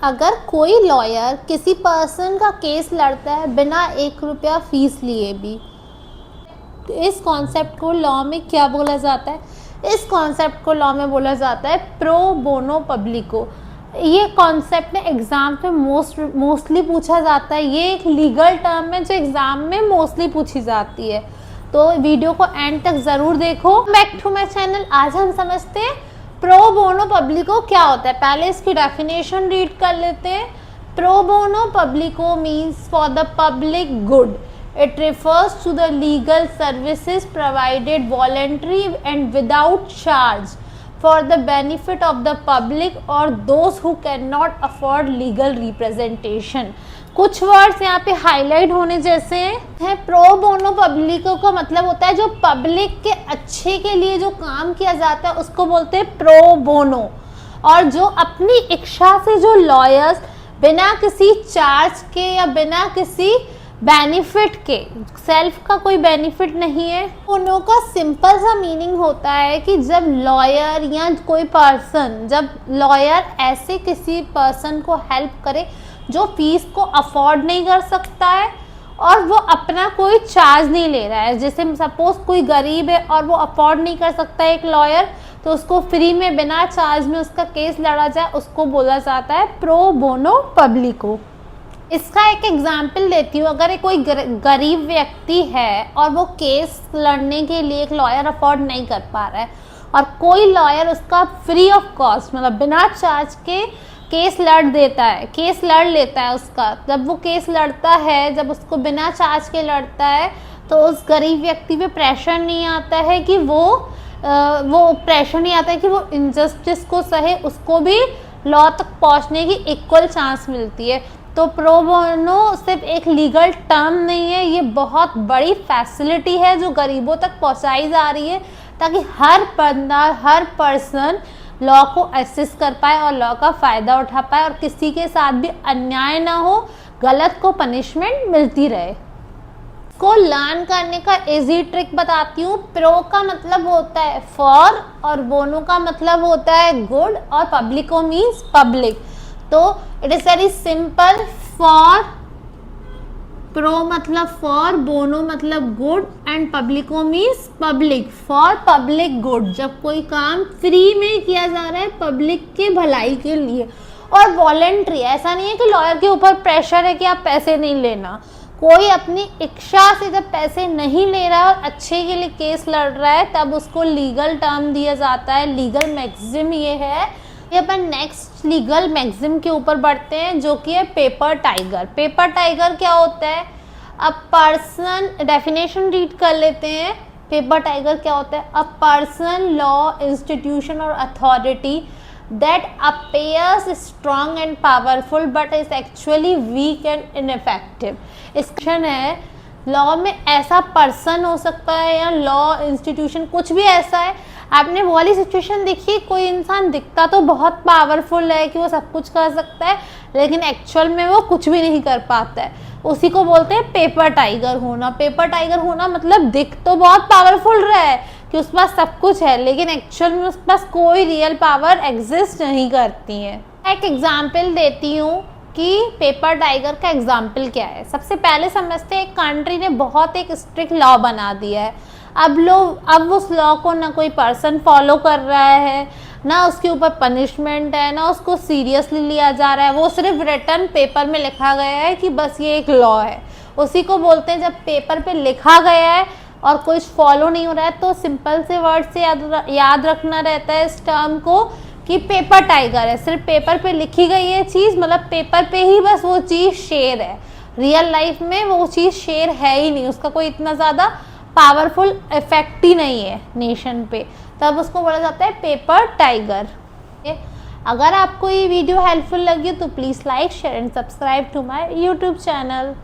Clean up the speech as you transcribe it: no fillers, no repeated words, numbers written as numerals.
अगर कोई लॉयर किसी पर्सन का केस लड़ता है बिना 1 रुपया फीस लिए भी, तो इस कॉन्सेप्ट को लॉ में क्या बोला जाता है? इस कॉन्सेप्ट को लॉ में बोला जाता है प्रो बोनो पब्लिको। ये कॉन्सेप्ट में एग्ज़ाम में मोस्टली पूछा जाता है। ये एक लीगल टर्म है जो एग्ज़ाम में मोस्टली पूछी जाती है, तो वीडियो को एंड तक ज़रूर देखो। Back to my channel. आज हम समझते हैं प्रो बोनो पब्लिको क्या होता है। पहले इसकी डेफिनेशन रीड कर लेते हैं। Pro bono publico means for the public good. It refers to the legal services provided voluntary and without charge for the benefit of the public or those who cannot afford legal representation. कुछ words यहाँ पे highlight होने जैसे हैं। Pro bono पब्लिको का मतलब होता है जो पब्लिक के अच्छे के लिए जो काम किया जाता है उसको बोलते हैं प्रो बोनो। और जो अपनी इच्छा से जो लॉयर्स बिना किसी चार्ज के या बिना किसी बेनिफिट के, सेल्फ का कोई बेनिफिट नहीं है, बोनो का सिंपल सा मीनिंग होता है कि जब लॉयर या कोई पर्सन, जब लॉयर ऐसे किसी पर्सन को हेल्प करे जो फीस को अफोर्ड नहीं कर सकता है और वो अपना कोई चार्ज नहीं ले रहा है। जैसे सपोज कोई गरीब है और वो अफोर्ड नहीं कर सकता है एक लॉयर, तो उसको फ्री में बिना चार्ज में उसका केस लड़ा जाए, उसको बोला जाता है प्रो बोनो पब्लिको। इसका एक एग्जाम्पल देती हूँ। अगर कोई गरीब व्यक्ति है और वो केस लड़ने के लिए एक लॉयर अफोर्ड नहीं कर पा रहा है और कोई लॉयर उसका फ्री ऑफ कॉस्ट मतलब बिना चार्ज के केस लड़ देता है, केस लड़ लेता है उसका, जब वो केस लड़ता है, जब उसको बिना चार्ज के लड़ता है, तो उस गरीब व्यक्ति पे प्रेशर नहीं आता है कि वो इनजस्टिस को सहे, उसको भी लॉ तक पहुंचने की इक्वल चांस मिलती है। तो प्रो बोनो सिर्फ एक लीगल टर्म नहीं है, ये बहुत बड़ी फैसिलिटी है जो गरीबों तक पहुंचाई जा रही है ताकि हर बंदा, हर पर्सन लॉ को असिस्ट कर पाए और लॉ का फ़ायदा उठा पाए और किसी के साथ भी अन्याय ना हो, गलत को पनिशमेंट मिलती रहे। को लर्न करने का इजी ट्रिक बताती हूँ। प्रो का मतलब होता है फॉर और बोनो का मतलब होता है गुड और पब्लिको मीन्स पब्लिक। तो it is very simple. For, pro मतलब फॉर, बोनो मतलब good and publico means public. For public good, जब कोई काम फ्री में किया जा रहा है पब्लिक के भलाई के लिए और वॉलेंट्री, ऐसा नहीं है कि लॉयर के ऊपर प्रेशर है कि आप पैसे नहीं लेना। कोई अपनी इच्छा से जब पैसे नहीं ले रहा है और अच्छे के लिए केस लड़ रहा है तब उसको लीगल टर्म दिया जाता है। लीगल मैक्सिम ये है। ये अपन नेक्स्ट लीगल मैक्सिम के ऊपर बढ़ते हैं जो कि है पेपर टाइगर। पेपर टाइगर क्या होता है? अब पर्सन, डेफिनेशन रीड कर लेते हैं। पेपर टाइगर क्या होता है? अ पर्सन, लॉ, इंस्टीट्यूशन और authority that appears strong and powerful but is actually weak and ineffective। इसका है लॉ में ऐसा पर्सन हो सकता है या लॉ इंस्टीट्यूशन कुछ भी ऐसा है। आपने वो वाली सिचुएशन देखी, कोई इंसान दिखता तो बहुत पावरफुल है कि वो सब कुछ कर सकता है लेकिन एक्चुअल में वो कुछ भी नहीं कर पाता है, उसी को बोलते हैं पेपर टाइगर होना। पेपर टाइगर होना मतलब दिख तो बहुत पावरफुल रहा है कि उसके पास सब कुछ है लेकिन एक्चुअल में उसके पास कोई रियल पावर एग्जिस्ट नहीं करती है। एक एग्जाम्पल देती हूँ कि पेपर टाइगर का एग्जाम्पल क्या है। सबसे पहले समझते हैं, एक कंट्री ने बहुत एक स्ट्रिक्ट लॉ बना दिया है। अब उस लॉ को ना कोई पर्सन फॉलो कर रहा है, ना उसके ऊपर पनिशमेंट है, ना उसको सीरियसली लिया जा रहा है। वो सिर्फ रिटन पेपर में लिखा गया है कि बस ये एक लॉ है, उसी को बोलते हैं। जब पेपर पे लिखा गया है और कुछ फॉलो नहीं हो रहा है तो सिंपल से वर्ड से याद रखना रहता है इस टर्म को कि पेपर टाइगर है। सिर्फ पेपर पे लिखी गई है चीज़, मतलब पेपर पे ही बस वो चीज़ शेर है, रियल लाइफ में वो चीज़ शेर है ही नहीं, उसका कोई इतना ज़्यादा पावरफुल इफेक्ट ही नहीं है नेशन पे, तब उसको बोला जाता है पेपर टाइगर। अगर आपको ये वीडियो हेल्पफुल लगी तो please like, share and subscribe to my YouTube channel.